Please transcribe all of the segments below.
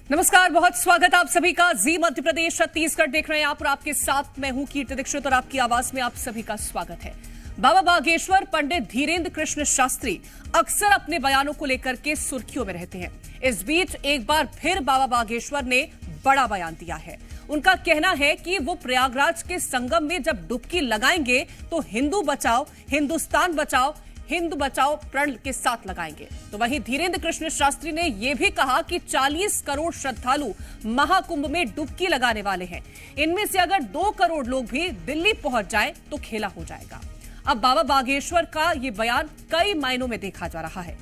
नमस्कार, बहुत स्वागत आप सभी का। जी मध्य प्रदेश छत्तीसगढ़ देख रहे हैं आप और आपके साथ मैं हूं कीर्ति दीक्षित और आपकी आवाज में आप सभी का स्वागत है। बाबा बागेश्वर पंडित धीरेन्द्र कृष्ण शास्त्री अक्सर अपने बयानों को लेकर के सुर्खियों में रहते हैं। इस बीच एक बार फिर बाबा बागेश्वर ने बड़ा बयान दिया है। उनका कहना है कि वो प्रयागराज के संगम में जब डुबकी लगाएंगे तो हिंदू बचाओ हिंदुस्तान बचाओ हिंदू बचाओ प्रण के साथ लगाएंगे। तो वहीं धीरेन्द्र कृष्ण शास्त्री ने यह भी कहा कि 40 करोड़ श्रद्धालु महाकुंभ में डुबकी लगाने वाले हैं। इनमें से अगर 2 करोड़ लोग भी दिल्ली पहुंच जाए तो खेला हो जाएगा। अब बाबा बागेश्वर का ये बयान कई मायनों में देखा जा रहा है।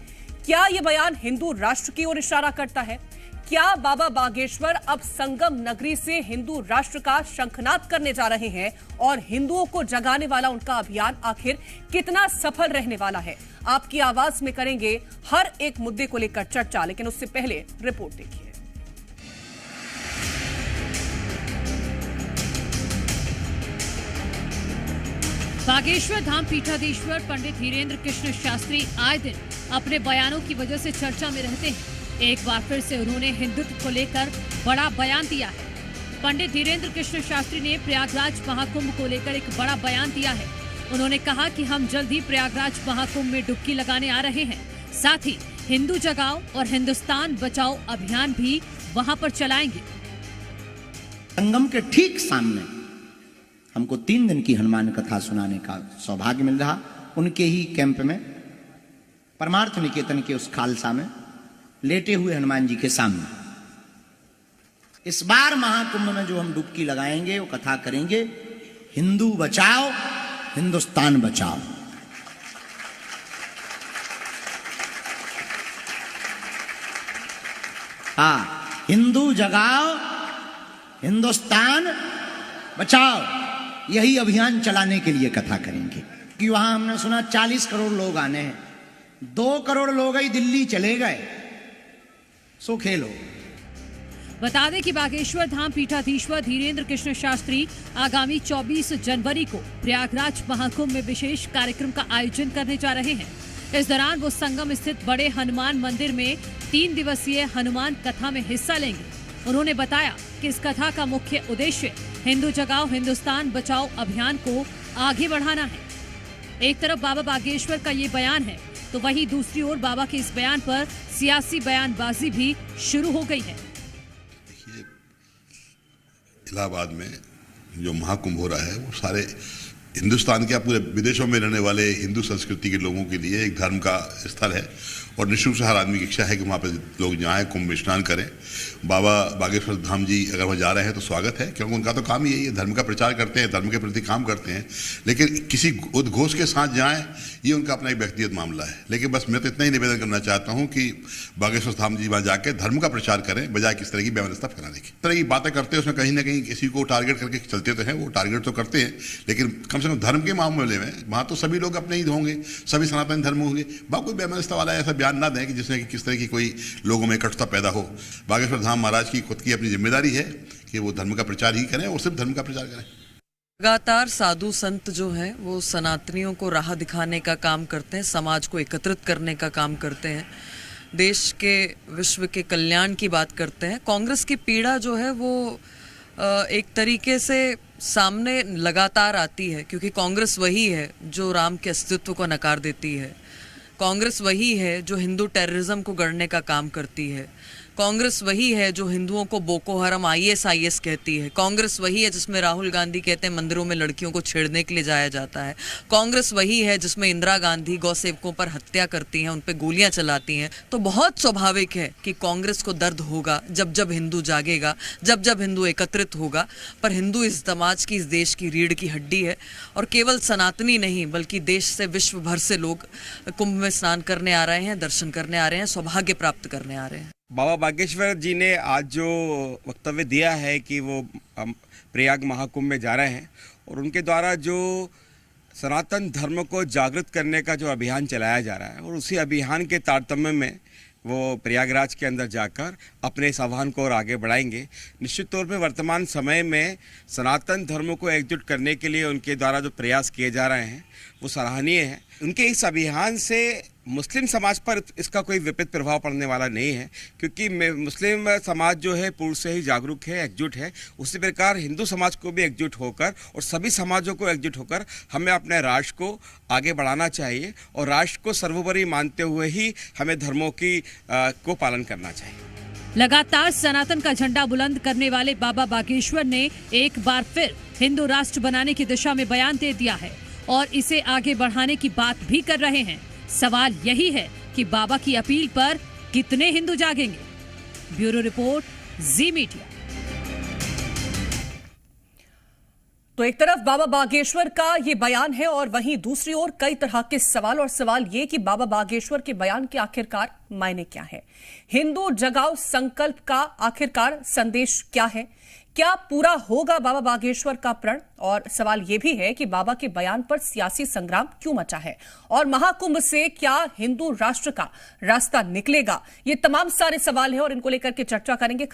क्या ये बयान हिंदू राष्ट्र की ओर इशारा करता है? क्या बाबा बागेश्वर अब संगम नगरी से हिंदू राष्ट्र का शंखनाद करने जा रहे हैं? और हिंदुओं को जगाने वाला उनका अभियान आखिर कितना सफल रहने वाला है? आपकी आवाज में करेंगे हर एक मुद्दे को लेकर चर्चा, लेकिन उससे पहले रिपोर्ट देखिए। बागेश्वर धाम पीठाधीश्वर पंडित धीरेन्द्र कृष्ण शास्त्री आए दिन अपने बयानों की वजह से चर्चा में रहते हैं। एक बार फिर से उन्होंने हिंदुत्व को लेकर बड़ा बयान दिया है। पंडित धीरेन्द्र कृष्ण शास्त्री ने प्रयागराज महाकुंभ को लेकर एक बड़ा बयान दिया है। उन्होंने कहा कि हम जल्द ही प्रयागराज महाकुंभ में डुबकी लगाने आ रहे हैं। साथ ही हिंदू जगाओ और हिंदुस्तान बचाओ अभियान भी वहां पर चलाएंगे। संगम के ठीक सामने हमको 3 दिन की हनुमान कथा सुनाने का सौभाग्य मिल रहा। उनके ही कैंप में परमार्थ निकेतन के उस खालसा में लेटे हुए हनुमान जी के सामने इस बार महाकुंभ में जो हम डुबकी लगाएंगे वो कथा करेंगे हिंदू बचाओ हिंदुस्तान बचाओ। हिंदू जगाओ हिंदुस्तान बचाओ, यही अभियान चलाने के लिए कथा करेंगे। कि वहां हमने सुना 40 करोड़ लोग आने हैं, 2 करोड़ लोग ही दिल्ली चले गए, सो खेलो। बता दें कि बागेश्वर धाम पीठाधीश्वर धीरेन्द्र कृष्ण शास्त्री आगामी 24 जनवरी को प्रयागराज महाकुंभ में विशेष कार्यक्रम का आयोजन करने जा रहे हैं। इस दौरान वो संगम स्थित बड़े हनुमान मंदिर में 3 दिवसीय हनुमान कथा में हिस्सा लेंगे। उन्होंने बताया कि इस कथा का मुख्य उद्देश्य हिंदू जगाओ हिंदुस्तान बचाओ अभियान को आगे बढ़ाना है। एक तरफ बाबा बागेश्वर का ये बयान है तो वहीं दूसरी ओर बाबा के इस बयान पर सियासी बयानबाजी भी शुरू हो गई है। देखिए, इलाहाबाद में जो महाकुंभ हो रहा है वो सारे हिंदुस्तान के पूरे विदेशों में रहने वाले हिंदू संस्कृति के लोगों के लिए एक धर्म का स्थल है और निश्चित से हर आदमी की इच्छा है कि वहाँ पर लोग जाएं, कुंभ में स्नान करें। बाबा बागेश्वर धाम जी अगर वहाँ जा रहे हैं तो स्वागत है, क्योंकि उनका तो काम ही यही है, धर्म का प्रचार करते हैं, धर्म के प्रति काम करते हैं। लेकिन किसी उद्घोष के साथ जाएं ये उनका अपना एक व्यक्तिगत मामला है। लेकिन बस मैं तो इतना ही निवेदन करना चाहता हूँ कि बागेश्वर धाम जी वहाँ जाकर धर्म का प्रचार करें, बजाय किस तरह की व्यवस्था फैलाने की। तरह की बातें करते हैं उसमें कहीं ना कहीं किसी को टारगेट करके चलते तो हैं, वो टारगेट तो करते हैं, लेकिन कम से कम धर्म के मामले में वहाँ तो सभी लोग अपने ही होंगे, सभी सनातन धर्म होंगे। वहाँ कोई व्यवस्था वाला ऐसा बयान ना दें कि जिसमें कि किस तरह की कोई लोगों में कटुता पैदा हो। बागेश्वर धाम महाराज की खुद की अपनी जिम्मेदारी है कि वो धर्म का प्रचार ही करें और सिर्फ धर्म का प्रचार करें। लगातार साधु संत जो हैं वो सनातनियों को राह दिखाने का काम करते हैं, समाज को एकत्रित करने का काम करते हैं, देश के विश्व के कल्याण की बात करते हैं। कांग्रेस की पीड़ा जो है वो एक तरीके से सामने लगातार आती है, क्योंकि कांग्रेस वही है जो राम के अस्तित्व को नकार देती है। कांग्रेस वही है जो हिंदू टेररिज्म को गढ़ने का काम करती है। कांग्रेस वही है जो हिंदुओं को बोको हरम IS कहती है। कांग्रेस वही है जिसमें राहुल गांधी कहते हैं मंदिरों में लड़कियों को छेड़ने के लिए जाया जाता है। कांग्रेस वही है जिसमें इंदिरा गांधी गौ सेवकों पर हत्या करती हैं, उन पर गोलियां चलाती हैं। तो बहुत स्वाभाविक है कि कांग्रेस को दर्द होगा जब जब हिंदू जागेगा, जब जब हिंदू एकत्रित होगा। पर हिंदू इस समाज की, इस देश की रीढ़ की हड्डी है और केवल सनातनी नहीं बल्कि देश से विश्व भर से लोग कुंभ में स्नान करने आ रहे हैं, दर्शन करने आ रहे हैं, सौभाग्य प्राप्त करने आ रहे हैं। बाबा बागेश्वर जी ने आज जो वक्तव्य दिया है कि वो प्रयाग महाकुंभ में जा रहे हैं और उनके द्वारा जो सनातन धर्म को जागृत करने का जो अभियान चलाया जा रहा है और उसी अभियान के तारतम्य में वो प्रयागराज के अंदर जाकर अपने इस आह्वान को और आगे बढ़ाएंगे। निश्चित तौर पे वर्तमान समय में सनातन धर्म को एकजुट करने के लिए उनके द्वारा जो प्रयास किए जा रहे हैं वो सराहनीय है। उनके इस अभियान से मुस्लिम समाज पर इसका कोई विपरीत प्रभाव पड़ने वाला नहीं है, क्योंकि मुस्लिम समाज जो है पूर्व से ही जागरूक है, एकजुट है। उसी प्रकार हिंदू समाज को भी एकजुट होकर और सभी समाजों को एकजुट होकर हमें अपने राष्ट्र को आगे बढ़ाना चाहिए और राष्ट्र को सर्वोपरि मानते हुए ही हमें धर्मों की को पालन करना चाहिए। लगातार सनातन का झंडा बुलंद करने वाले बाबा बागेश्वर ने एक बार फिर हिंदू राष्ट्र बनाने की दिशा में बयान दे दिया है और इसे आगे बढ़ाने की बात भी कर रहे हैं। सवाल यही है कि बाबा की अपील पर कितने हिंदू जागेंगे। ब्यूरो रिपोर्ट, जी मीडिया। तो एक तरफ बाबा बागेश्वर का ये बयान है और वहीं दूसरी ओर कई तरह के सवाल, और सवाल ये कि बाबा बागेश्वर के बयान के आखिरकार मायने क्या है। हिंदू जगाओ संकल्प का आखिरकार संदेश क्या है? क्या पूरा होगा बाबा बागेश्वर का प्रण? और सवाल यह भी है कि बाबा के बयान पर सियासी संग्राम क्यों मचा है और महाकुंभ से क्या हिंदू राष्ट्र का रास्ता निकलेगा? ये तमाम सारे सवाल हैं और इनको लेकर के चर्चा करेंगे।